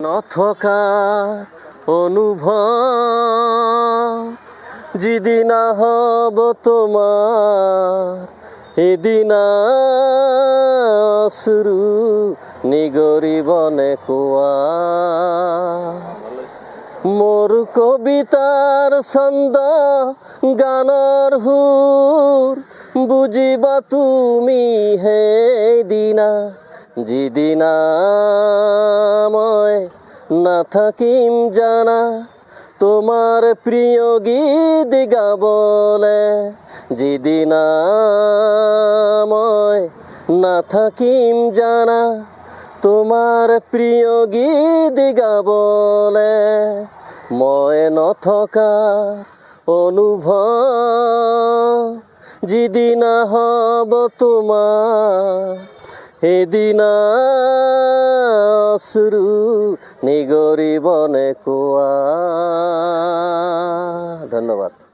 নথকা অনুভৱ যিদিনা হ'ব তোমাৰ এদিনা অশ্ৰু নিগৰিবনে কোৱা মোৰ কবিতাৰ ছন্দ গানৰ সুৰ বুজিবা তুমি সেইদিনা যিদিনা মই নাথাকিম জানা তোমার প্রিয় গীত গাবলে যিদিনা মই নাথাকিম জানা তোমার প্রিয় গীত গাবলে মই নথকা অনুভৱ যিদিনা হ'ব তোমাৰ এদিনা অশ্ৰু নিগৰিবনে কোৱা। ধন্যবাদ।